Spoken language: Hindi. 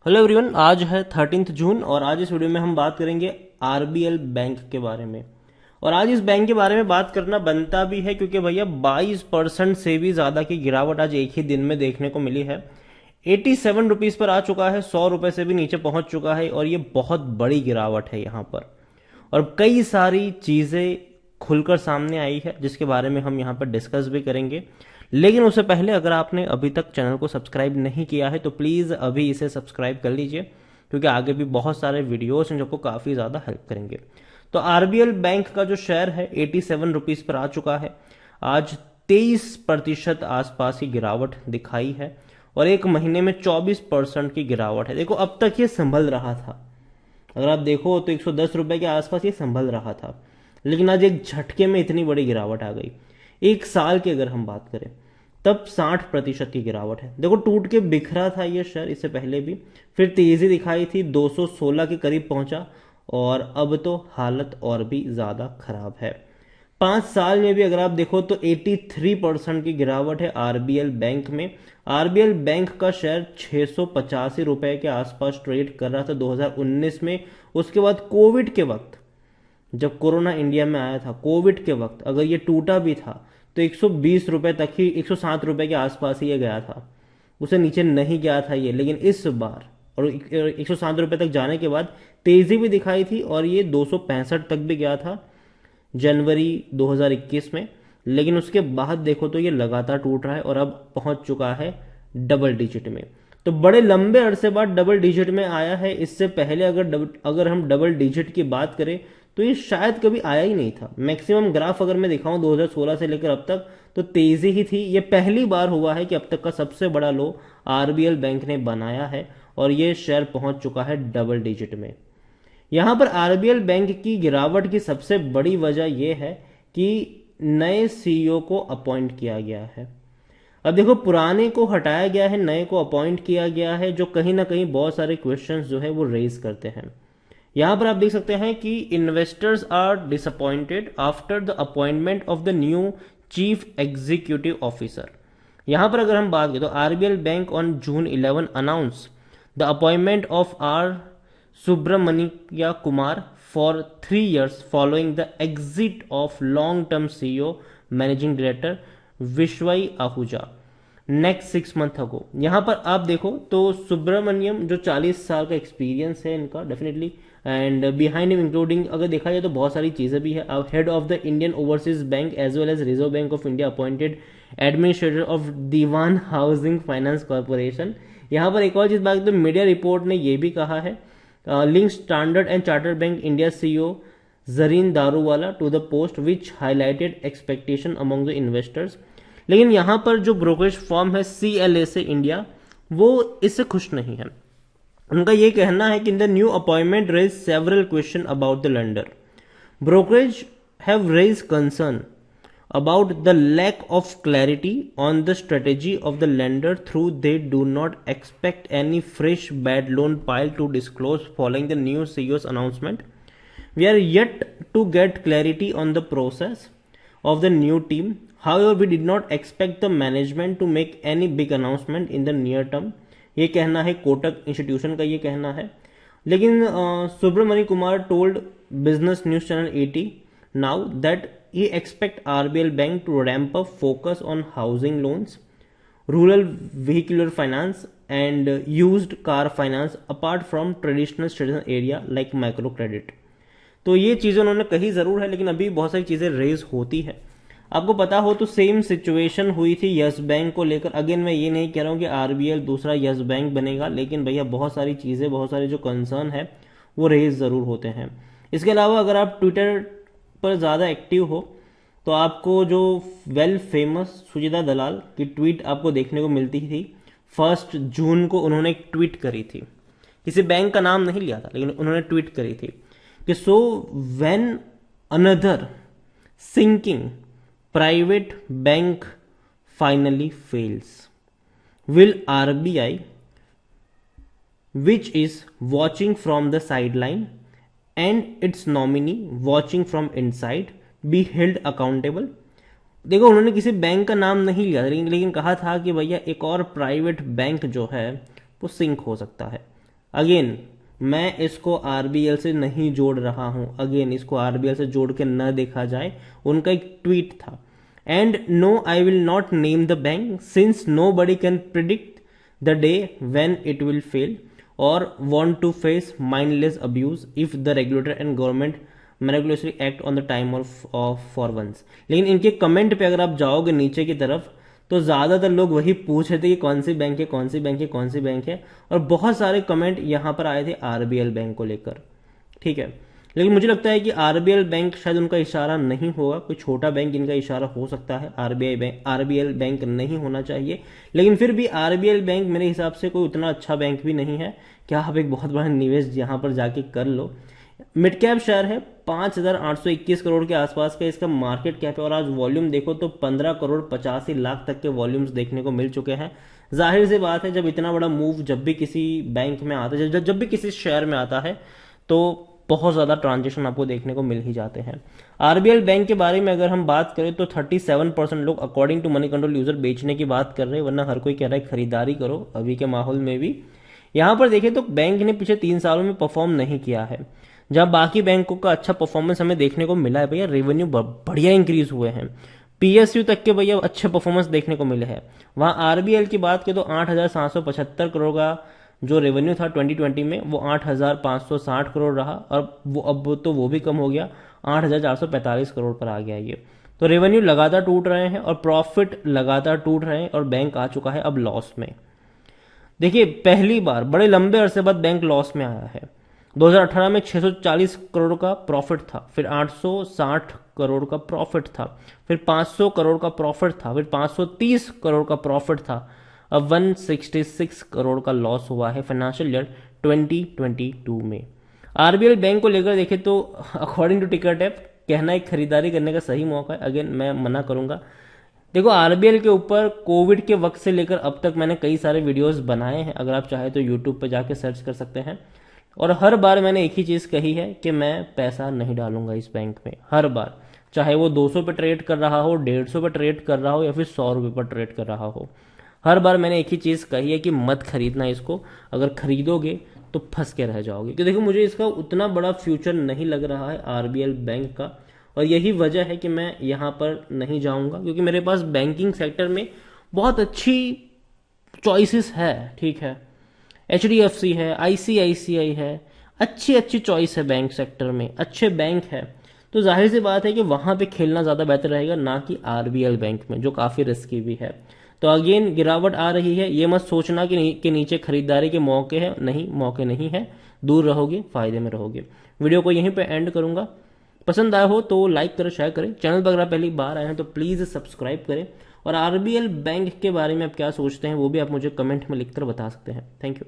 हेलो एवरीवन, आज है 13 जून और आज इस वीडियो में हम बात करेंगे आरबीएल बैंक के बारे में। और आज इस बैंक के बारे में बात करना बनता भी है क्योंकि भैया 22% से भी ज़्यादा की गिरावट आज एक ही दिन में देखने को मिली है। 87 रुपीज़ पर आ चुका है, 100 रुपये से भी नीचे पहुंच चुका है और ये बहुत बड़ी गिरावट है यहाँ पर। और कई सारी चीज़ें खुलकर सामने आई है जिसके बारे में हम यहाँ पर डिस्कस भी करेंगे। लेकिन उससे पहले अगर आपने अभी तक चैनल को सब्सक्राइब नहीं किया है तो प्लीज़ अभी इसे सब्सक्राइब कर लीजिए क्योंकि आगे भी बहुत सारे वीडियोस हैं जो आपको काफ़ी ज़्यादा हेल्प करेंगे। तो आरबीएल बैंक का जो शेयर है 87 रुपीज़ पर आ चुका है। आज 23% आसपास की गिरावट दिखाई है और एक महीने में 24% की गिरावट है। देखो, अब तक ये संभल रहा था, अगर आप देखो तो 110 रुपए के आसपास ये संभल रहा था, लेकिन आज एक झटके में इतनी बड़ी गिरावट आ गई। एक साल की अगर हम बात करें तब 60% की गिरावट है। देखो, टूट के बिखरा था ये शेयर इससे पहले भी, फिर तेजी दिखाई थी, 216 के करीब पहुंचा और अब तो हालत और भी ज्यादा खराब है। 5 साल में भी अगर आप देखो तो 83% की गिरावट है आरबीएल बैंक में। आरबीएल बैंक का शेयर 685 रुपए के आसपास ट्रेड कर रहा था 2019 में। उसके बाद कोविड के वक्त, जब कोरोना इंडिया में आया था, कोविड के वक्त अगर ये टूटा भी था तो 120 रुपए तक ही, 107 रुपए के आसपास ही ये गया था, उसे नीचे नहीं गया था ये। लेकिन इस बार और 107 रुपए तक जाने के बाद तेजी भी दिखाई थी और ये 265 तक भी गया था जनवरी 2021 में। लेकिन उसके बाद देखो तो ये लगातार टूट रहा है और अब पहुंच चुका है डबल डिजिट में। तो बड़े लंबे अरसे बाद डबल डिजिट में आया है। इससे पहले अगर हम डबल डिजिट की बात करें तो ये शायद कभी आया ही नहीं था। मैक्सिमम ग्राफ अगर मैं दिखाऊं 2016 से लेकर अब तक तो तेजी ही थी। ये पहली बार हुआ है कि अब तक का सबसे बड़ा लो आरबीएल बैंक ने बनाया है और ये शेयर पहुंच चुका है डबल डिजिट में। यहां पर आरबीएल बैंक की गिरावट की सबसे बड़ी वजह यह है कि नए सीईओ को अपॉइंट किया गया है। अब देखो, पुराने को हटाया गया है, नए को अपॉइंट किया गया है, जो कहीं ना कहीं बहुत सारे क्वेश्चंस जो है वो रेज करते हैं। यहां पर आप देख सकते हैं कि investors are disappointed after the appointment of the new chief executive officer. यहां पर अगर हम बात करें तो RBL bank on June 11 announce the appointment of R Subramanya Kumar for 3 years following the exit of long term CEO managing director Vishwavir Ahuja next 6 month ago. यहां पर आप देखो तो सुब्रमण्यम, जो 40 साल का एक्सपीरियंस है इनका definitely, and behind him including अगर देखा जाए तो बहुत सारी चीजें भी है। Head of the Indian overseas bank as well as reserve bank of India appointed administrator of Dewan housing finance corporation. यहाँ पर एक और चीज बात, तो मीडिया रिपोर्ट ने यह भी कहा है link standard and chartered bank India CEO Zarin Daruwala to the post which highlighted expectation among the investors. लेकिन यहां पर जो ब्रोकरेज फॉर्म है सीएलए से इंडिया, वो इससे खुश नहीं है। उनका यह कहना है कि in the new appointment raise several question about the lender. Brokerage have raise concern about the lack of clarity on the strategy of the lender through they do not expect any fresh bad loan pile to disclose following the new CEO's announcement. We are yet to get clarity on the process of the new team. However, we did not expect the management to make any big announcement in the near term. ये कहना है कोटक इंस्टीट्यूशन का, ये कहना है। लेकिन Subramanya Kumar told business news channel 80 now that he expect RBL bank to ramp up focus on housing loans, rural vehicular finance and used car finance apart from traditional citizen area like micro credit। तो ये चीजें उन्होंने कही जरूर है, लेकिन अभी बहुत सारी चीजें रेज होती है। आपको पता हो तो सेम सिचुएशन हुई थी यस बैंक को लेकर। अगेन मैं ये नहीं कह रहा हूँ कि आरबीएल दूसरा यस बैंक बनेगा, लेकिन भैया बहुत सारी चीजें, बहुत सारे जो कंसर्न है वो रेज जरूर होते हैं। इसके अलावा अगर आप ट्विटर पर ज़्यादा एक्टिव हो तो आपको जो वेल फेमस सुचिता दलाल की ट्वीट आपको देखने को मिलती थी। 1 जून को उन्होंने एक ट्वीट करी थी, किसी बैंक का नाम नहीं लिया था, लेकिन उन्होंने ट्वीट करी थी कि so when another sinking private bank finally fails will RBI which is watching from the sideline and its nominee watching from inside be held accountable. देखो, उन्होंने किसी बैंक का नाम नहीं लिया, लेकिन कहा था कि भैया एक और प्राइवेट बैंक जो है वो सिंक हो सकता है। अगेन मैं इसको आरबीएल से नहीं जोड़ रहा हूं, अगेन इसको आरबीएल से जोड़ के न देखा जाए, उनका एक ट्वीट था। And no I will not name the bank since nobody can predict the day when it will fail और want to face mindless abuse if the regulator and government miraculously act on the time of for once। लेकिन इनके कमेंट पे अगर आप जाओगे नीचे की तरफ तो ज्यादातर लोग वही पूछ रहे थे कि कौन सी बैंक है, कौन सी बैंक है, कौन सी बैंक है, और बहुत सारे कमेंट यहां पर आए थे आरबीएल बैंक को लेकर। ठीक है, लेकिन मुझे लगता है कि आरबीएल बैंक शायद उनका इशारा नहीं होगा, कोई छोटा बैंक इनका इशारा हो सकता है, आरबीएल बैंक नहीं होना चाहिए। लेकिन फिर भी आरबीएल बैंक मेरे हिसाब से कोई उतना अच्छा बैंक भी नहीं है क्या आप एक बहुत बड़ा निवेश यहां पर जाके कर लो। मिड कैप शेयर है, 5,821 करोड़ के आसपास का इसका मार्केट कैप है, और आज वॉल्यूम देखो तो 15 करोड़ 85 लाख तक के वॉल्यूम्स देखने को मिल चुके हैं। जाहिर सी बात है जब इतना बड़ा मूव जब भी किसी बैंक में आता है, जब भी किसी शेयर में आता है तो बहुत ज्यादा ट्रांजेक्शन आपको देखने को मिल ही जाते हैं। आरबीएल बैंक के बारे में अगर हम बात करें तो 37% लोग according to Moneycontrol user बेचने की बात कर रहे हैं, वरना हर कोई कह रहा है खरीदारी करो अभी के माहौल में भी। यहां पर देखें तो बैंक ने पिछले 3 सालों में परफॉर्म नहीं किया है, जहां बाकी बैंकों का अच्छा परफॉर्मेंस हमें देखने को मिला है। भैया रेवेन्यू बढ़िया इंक्रीज हुए हैं, पीएसयू तक के भैया अच्छे परफॉर्मेंस देखने को मिले हैं। वहां आरबीएल की बात करें तो 8,775 करोड़ का जो रेवेन्यू था 2020 में वो 8,560 करोड़ रहा, और वो अब तो वो भी कम हो गया, 8,445 करोड़ पर आ गया ये। तो रेवेन्यू लगातार टूट रहे हैं और प्रॉफिट लगातार टूट रहे हैं, और बैंक आ चुका है अब लॉस में। देखिए पहली बार बड़े लंबे अरसे बाद बैंक लॉस में आया है। 2018 में 640 करोड़ का प्रॉफिट था, फिर 860 करोड़ का प्रॉफिट था, फिर 500 करोड़ का प्रॉफिट था, फिर 530 करोड़ का प्रॉफिट था, अब 166 करोड़ का लॉस हुआ है फाइनेंशियल ईयर 2022 में। आरबीएल बैंक को लेकर देखें तो अकॉर्डिंग टू टिकर टैप कहना एक खरीदारी करने का सही मौका है, अगेन मैं मना करूंगा। देखो आरबीएल के ऊपर कोविड के वक्त से लेकर अब तक मैंने कई सारे वीडियोस बनाए हैं, अगर आप चाहे तो यूट्यूब पर जाके सर्च कर सकते हैं, और हर बार मैंने एक ही चीज कही है कि मैं पैसा नहीं डालूंगा इस बैंक में, हर बार, चाहे वो 200 पे ट्रेड कर रहा हो, 150 पे ट्रेड कर रहा हो, या फिर 100 रुपये पर ट्रेड कर रहा हो। हर बार मैंने एक ही चीज कही है कि मत खरीदना इसको, अगर खरीदोगे तो फंस के रह जाओगे। क्योंकि देखो मुझे इसका उतना बड़ा फ्यूचर नहीं लग रहा है आरबीएल बैंक का, और यही वजह है कि मैं यहां पर नहीं जाऊंगा, क्योंकि मेरे पास बैंकिंग सेक्टर में बहुत अच्छी चॉइसेस है। ठीक है, एचडीएफसी है, आईसीआईसीआई है, अच्छी अच्छी चॉइस है बैंक सेक्टर में, अच्छे बैंक है। तो जाहिर सी बात है कि वहां पे खेलना ज्यादा बेहतर रहेगा, ना कि आरबीएल बैंक में जो काफी रिस्की भी है। तो अगेन गिरावट आ रही है, ये मत सोचना कि नीचे खरीदारी के मौके हैं, नहीं, मौके नहीं है, दूर रहोगे फायदे में रहोगे। वीडियो को यहीं पे एंड करूंगा, पसंद आया हो तो लाइक करें, शेयर करें, चैनल पर अगर पहली बार आए हैं तो प्लीज सब्सक्राइब करें, और आरबीएल बैंक के बारे में आप क्या सोचते हैं वो भी आप मुझे कमेंट में लिखकर बता सकते हैं। Thank you.